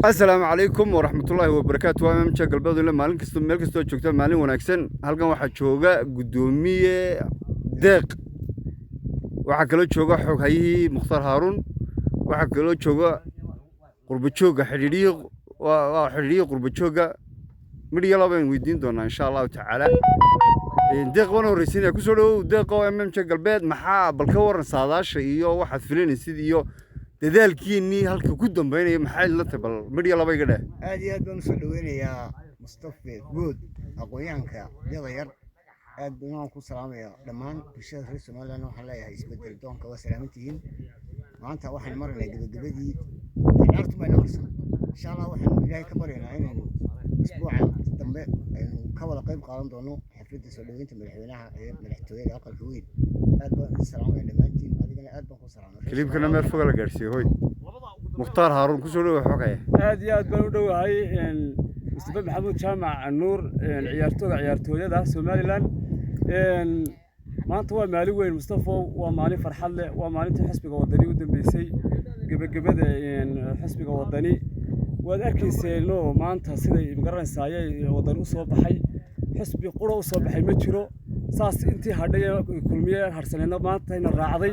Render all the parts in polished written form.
السلام عليكم ورحمة الله وبركاته. وأنا من شغل بدو لما مالين كستو ملك كستو شوكتان مالين وناكسن هالكان واحد شوقة قدومية دق واحد كلو شوقة حق هاي مختار هارون واحد كلو شوقة قرب شوقة حريرية وحريرية قرب شوقة مري يلا بين ويدين دونا إن شاء الله تعالى دق وانا ورسينا كسرو دق وأنا شغل بيت محا بالكور صاداش إيوه واحد فلين يصير إيوه dadaalkiinii halka ku dambeynaya maxay la tabal midya laba iga dheh aad iyo aad baan u soo dhaweynayaa Mustafa Good aqoonyahanka yar aad baan ku salaamayaa dhammaan bulshada reer Soomaaliland waxaan leeyahay isbedel doonka waa salaamantihiin maanta waxaan marnay gabagabadii ciyaartu ma noqon insha Allah waxaan ilaahay ka baryaynaa inaynu isbuuca dambe aynu ka wada qayb qaadan doono xafladda soo dhaweynta madaxweynaha ee madaxtooyada aqalka weyn aad baan u salaamayaa dhammaantiin adigana aad baan ku salaamayaa klibkana meel fog la gaarsiiyo hoy mukhtaar haaruun ku soo dhawaad xogaya aad iyo aad baan u dhawahay Mustafa Maxamuud Jaamac Nuur ciyaartooyada Soomaaliland maanta waa maalin weyn Mustafa waa maalin farxad leh waa maalintii xisbiga wadani u dambeysay gabagabada xisbiga wadani waad arkayseen maanta siday magaranaysaayay wadan u soo baxay xisbi qura u soo baxay ma jiro saas intii hadhay kulmiye harsaneena maanta ina raacday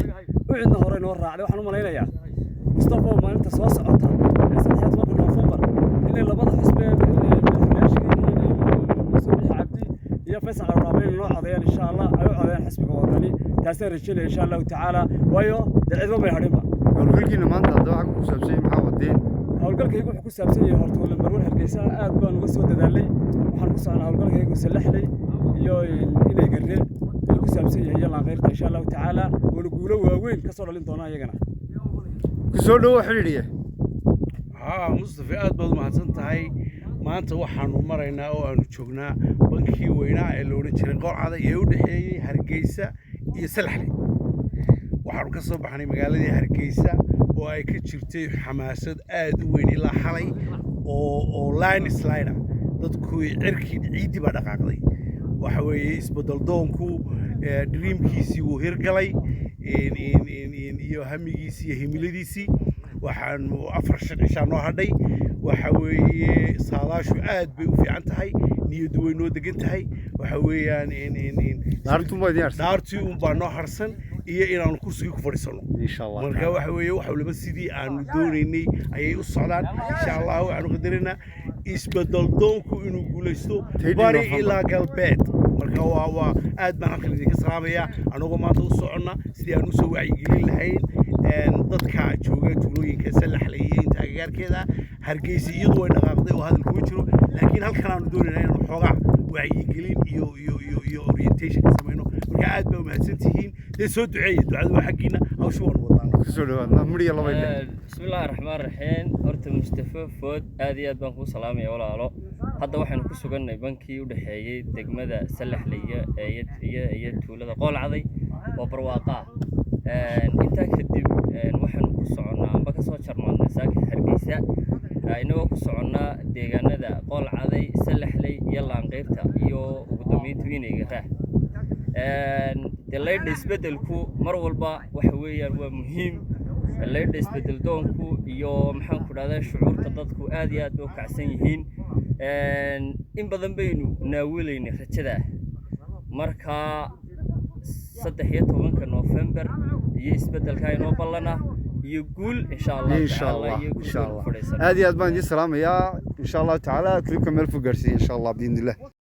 wixii hore inoo raacday waxaan u malaynayaa Mustafa maalinta soo socota ee 3 November inay labada xisbi يا فيصل الرابين نوع عضيان إن شاء الله أيوة عضيان حسبك وطني تأثير الشيء إن شاء الله تعالى ويو العذاب ما يهربها. والقلقي ما أنت هذا حق كوسابسي محاودين. هالقلقي يقول كوسابسي هرتو لما نقول هالكيسة أبان وقصود ذللي وحنقص على هالقلقي يقول سلح لي يو إلى يقرر الكوسابسي هي الله غيرت إن شاء الله تعالى ونقوله وين كسر الانطونا يجنا. كسروا حريرية. مصطفى أدبل ما هتصنتهاي maanta waxaanu maraynaa oo aanu joognaa bankii weynaa ee loo jiray qorcada ee u dhaxeeyay Hargeysa iyo Salaxley waxaanu ka soo baxnay magaaladii Hargeysa oo ay ka jirtay xamaasad aad u weyn ilaa xalay oo line slider dadku cirkii ciidi ba dhaqaaqday waxa weeye isbedel doonku dreamkiisii uu hirgalay iyo hamigiisii iyo himiladiisii waxaanu 4 shan noo hadhay waxa weeye saadaashu aad bay u fiican tahay niyadu way noo degan tahay waxa weeyaan daartii baa noo harsan iyo inaanu kursiga ku fadhiisano insha Allah marka waxa weeye waxa laba sidii aanu doonaynay ayay u socdaan insha Allah waxaanu qadarinaa isbedel doonku inuu guuleysto bari ilaa galbeed marka waa aad baan halkan idinka salaamayaa anagoo maanta u soconna sidii aan u soo wacyigelin lahayn dadka jooga tuulooyinka Salaxley iyo inta agagaarkeeda Hargeysa iyadoo ay dhaqaaqday oo hadal kuma jiro laakiin halkan aanu doonaynaa inaan xoogaa wacyigelin iyo orientation ka sameeyno marka aad baa mahadsantihiin soo duceeyo ducada waa xaqiina hawshu waan wadaan soo dhawaadna miriya laba bismillaahir rahmaanir rahiim horta Mustafa Food aad iyo aad baan ku salaamayaa walaalo hadda waxaan ku sugannahay bankii u dhaxeeyay degmada Salaxley iyo tuulada Qoolcaday oo barwaaqa inta kadib waxaan ku soconaa amba ka soo jarmaadnay saaka Hargeysa inagoo ku soconaa deegaanada Qoolcaday Salaxley iyo Laanqeyrta iyo ugu dambeyntii Inayga delayda isbedelku mar walba waxa weeyaan waa muhiim delayda isbedel doonku iyo maxaan ku dhahdaa shucuurta dadku aad iyo aad u kacsan yihiin in badan baynu naawilaynay rajada marka 13 November iyo isbedelka inoo ballana iyo guul insha Allah aad iyo aad baan idin salaamayaa insha Allah taala klibka meel fog gaarsiin insha Allah biidnillah